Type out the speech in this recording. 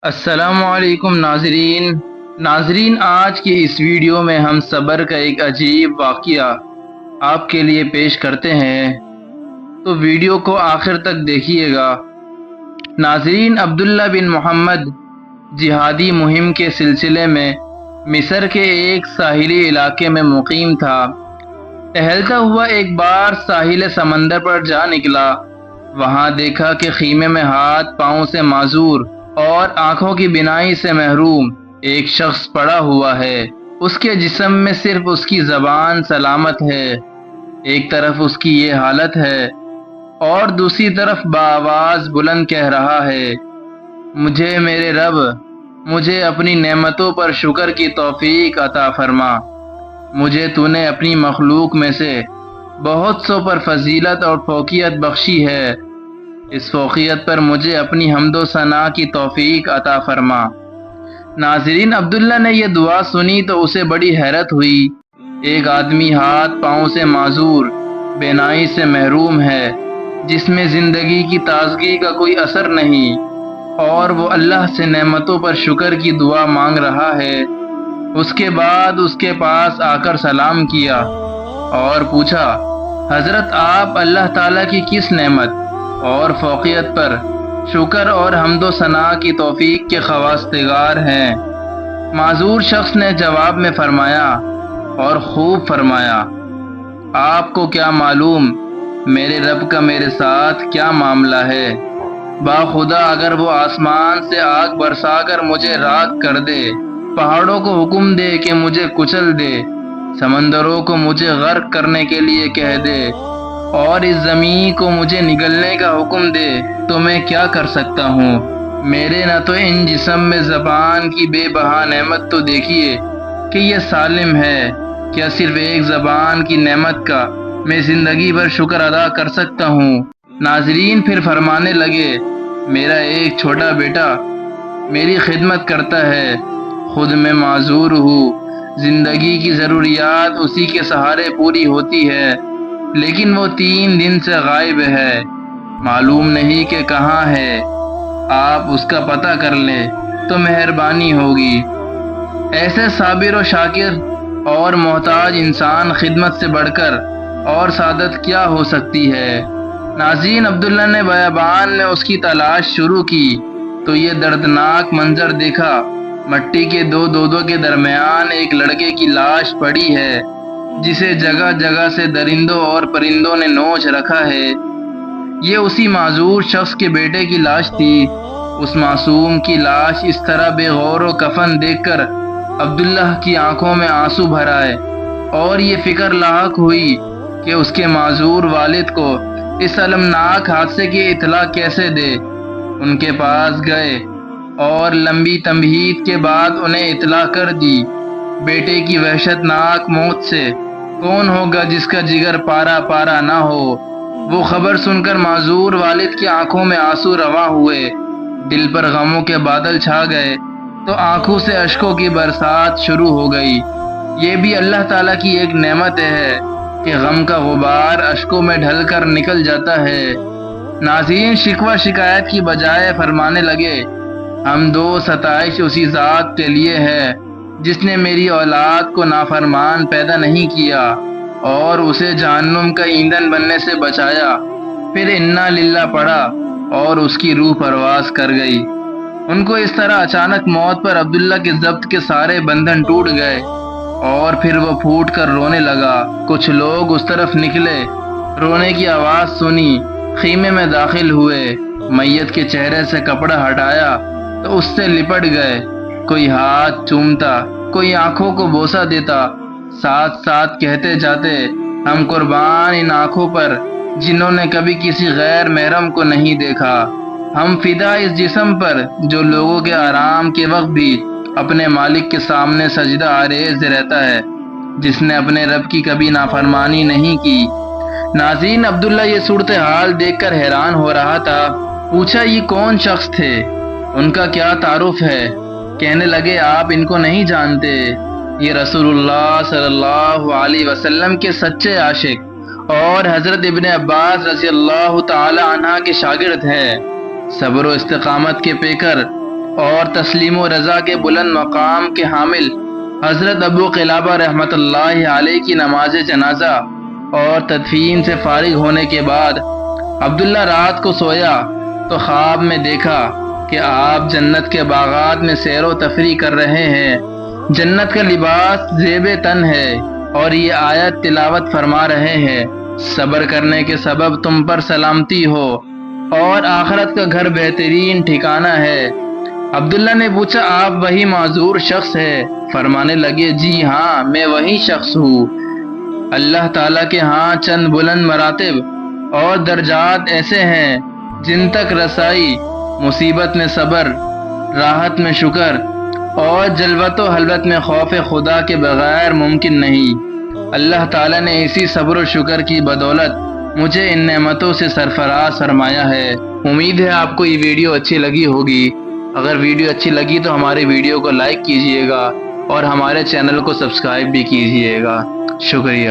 السلام علیکم ناظرین، آج کی اس ویڈیو میں ہم صبر کا ایک عجیب واقعہ آپ کے لیے پیش کرتے ہیں، تو ویڈیو کو آخر تک دیکھیے گا۔ ناظرین، عبداللہ بن محمد جہادی مہم کے سلسلے میں مصر کے ایک ساحلی علاقے میں مقیم تھا۔ ٹہلتا ہوا ایک بار ساحل سمندر پر جا نکلا۔ وہاں دیکھا کہ خیمے میں ہاتھ پاؤں سے معذور اور آنکھوں کی بینائی سے محروم ایک شخص پڑا ہوا ہے۔ اس کے جسم میں صرف اس کی زبان سلامت ہے۔ ایک طرف اس کی یہ حالت ہے اور دوسری طرف بآواز بلند کہہ رہا ہے، مجھے میرے رب، مجھے اپنی نعمتوں پر شکر کی توفیق عطا فرما۔ مجھے تو نے اپنی مخلوق میں سے بہت سو پر فضیلت اور فوقیت بخشی ہے۔ اس فوقیت پر مجھے اپنی حمد و ثنا کی توفیق عطا فرما۔ ناظرین، عبداللہ نے یہ دعا سنی تو اسے بڑی حیرت ہوئی۔ ایک آدمی ہاتھ پاؤں سے معذور، بینائی سے محروم ہے، جس میں زندگی کی تازگی کا کوئی اثر نہیں، اور وہ اللہ سے نعمتوں پر شکر کی دعا مانگ رہا ہے۔ اس کے بعد اس کے پاس آ کر سلام کیا اور پوچھا، حضرت آپ اللہ تعالیٰ کی کس نعمت اور فوقیت پر شکر اور حمد و ثنا کی توفیق کے خواستگار ہیں؟ معذور شخص نے جواب میں فرمایا، اور خوب فرمایا، آپ کو کیا معلوم میرے رب کا میرے ساتھ کیا معاملہ ہے؟ باخدا اگر وہ آسمان سے آگ برسا کر مجھے راکھ کر دے، پہاڑوں کو حکم دے کہ مجھے کچل دے، سمندروں کو مجھے غرق کرنے کے لیے کہہ دے، اور اس زمین کو مجھے نگلنے کا حکم دے، تو میں کیا کر سکتا ہوں؟ میرے نہ تو ان جسم میں زبان کی بے بہا نعمت تو دیکھیے کہ یہ سالم ہے، کیا صرف ایک زبان کی نعمت کا میں زندگی بھر شکر ادا کر سکتا ہوں؟ ناظرین پھر فرمانے لگے، میرا ایک چھوٹا بیٹا میری خدمت کرتا ہے، خود میں معذور ہوں، زندگی کی ضروریات اسی کے سہارے پوری ہوتی ہے، لیکن وہ 3 دن سے غائب ہے، معلوم نہیں کہ کہاں ہے۔ آپ اس کا پتہ کر لیں تو مہربانی ہوگی۔ ایسے صابر و شاکر اور محتاج انسان خدمت سے بڑھ کر اور سعادت کیا ہو سکتی ہے؟ ناظرین، عبداللہ نے بیابان میں اس کی تلاش شروع کی تو یہ دردناک منظر دیکھا۔ مٹی کے 2 دودوں کے درمیان ایک لڑکے کی لاش پڑی ہے، جسے جگہ جگہ سے درندوں اور پرندوں نے نوچ رکھا ہے۔ یہ اسی معذور شخص کے بیٹے کی لاش تھی۔ اس معصوم کی لاش اس طرح بے غور و کفن دیکھ کر عبداللہ کی آنکھوں میں آنسو بھر آئے، اور یہ فکر لاحق ہوئی کہ اس کے معذور والد کو اس المناک حادثے کی اطلاع کیسے دے۔ ان کے پاس گئے اور لمبی تمہید کے بعد انہیں اطلاع کر دی۔ بیٹے کی وحشت ناک موت سے کون ہوگا جس کا جگر پارا پارا نہ ہو؟ وہ خبر سن کر معذور والد کی آنکھوں میں آنسو رواں ہوئے، دل پر غموں کے بادل چھا گئے تو آنکھوں سے اشکوں کی برسات شروع ہو گئی۔ یہ بھی اللہ تعالیٰ کی ایک نعمت ہے کہ غم کا غبار اشکوں میں ڈھل کر نکل جاتا ہے۔ ناظرین، شکوہ شکایت کی بجائے فرمانے لگے، ہم دو ستائش اسی ذات کے لیے ہے جس نے میری اولاد کو نافرمان پیدا نہیں کیا اور اسے جہنم کا ایندھن بننے سے بچایا۔ پھر انا للہ پڑھا اور اس کی روح پرواز کر گئی۔ ان کو اس طرح اچانک موت پر عبداللہ کے ضبط کے سارے بندھن ٹوٹ گئے، اور پھر وہ پھوٹ کر رونے لگا۔ کچھ لوگ اس طرف نکلے، رونے کی آواز سنی، خیمے میں داخل ہوئے، میت کے چہرے سے کپڑا ہٹایا تو اس سے لپٹ گئے۔ کوئی ہاتھ چومتا، کوئی آنکھوں کو بوسہ دیتا، ساتھ ساتھ کہتے جاتے، ہم قربان ان آنکھوں پر جنہوں نے کبھی کسی غیر محرم کو نہیں دیکھا، ہم فدا اس جسم پر جو لوگوں کے آرام کے وقت بھی اپنے مالک کے سامنے سجدہ آریز رہتا ہے، جس نے اپنے رب کی کبھی نافرمانی نہیں کی۔ ناظرین، عبداللہ یہ صورتحال دیکھ کر حیران ہو رہا تھا۔ پوچھا، یہ کون شخص تھے؟ ان کا کیا تعارف ہے؟ کہنے لگے، آپ ان کو نہیں جانتے، یہ رسول اللہ صلی اللہ علیہ وسلم کے سچے عاشق اور حضرت ابن عباس رضی اللہ تعالی عنہ کے شاگرد ہیں، صبر و استقامت کے پیکر اور تسلیم و رضا کے بلند مقام کے حامل حضرت ابو قلابہ رحمۃ اللہ علیہ کی نماز جنازہ اور تدفین سے فارغ ہونے کے بعد عبداللہ رات کو سویا تو خواب میں دیکھا کہ آپ جنت کے باغات میں سیر و تفریح کر رہے ہیں۔ جنت کا لباس زیب تن ہے اور یہ آیت تلاوت فرما رہے ہیں، صبر کرنے کے سبب تم پر سلامتی ہو اور آخرت کا گھر بہترین ٹھکانہ ہے۔ عبداللہ نے پوچھا، آپ وہی معذور شخص ہے؟ فرمانے لگے، جی ہاں، میں وہی شخص ہوں۔ اللہ تعالیٰ کے ہاں چند بلند مراتب اور درجات ایسے ہیں جن تک رسائی مصیبت میں صبر، راحت میں شکر اور جلوت و حلوت میں خوف خدا کے بغیر ممکن نہیں۔ اللہ تعالیٰ نے اسی صبر و شکر کی بدولت مجھے ان نعمتوں سے سرفراز فرمایا ہے۔ امید ہے آپ کو یہ ویڈیو اچھی لگی ہوگی۔ اگر ویڈیو اچھی لگی تو ہماری ویڈیو کو لائک کیجئے گا اور ہمارے چینل کو سبسکرائب بھی کیجئے گا۔ شکریہ۔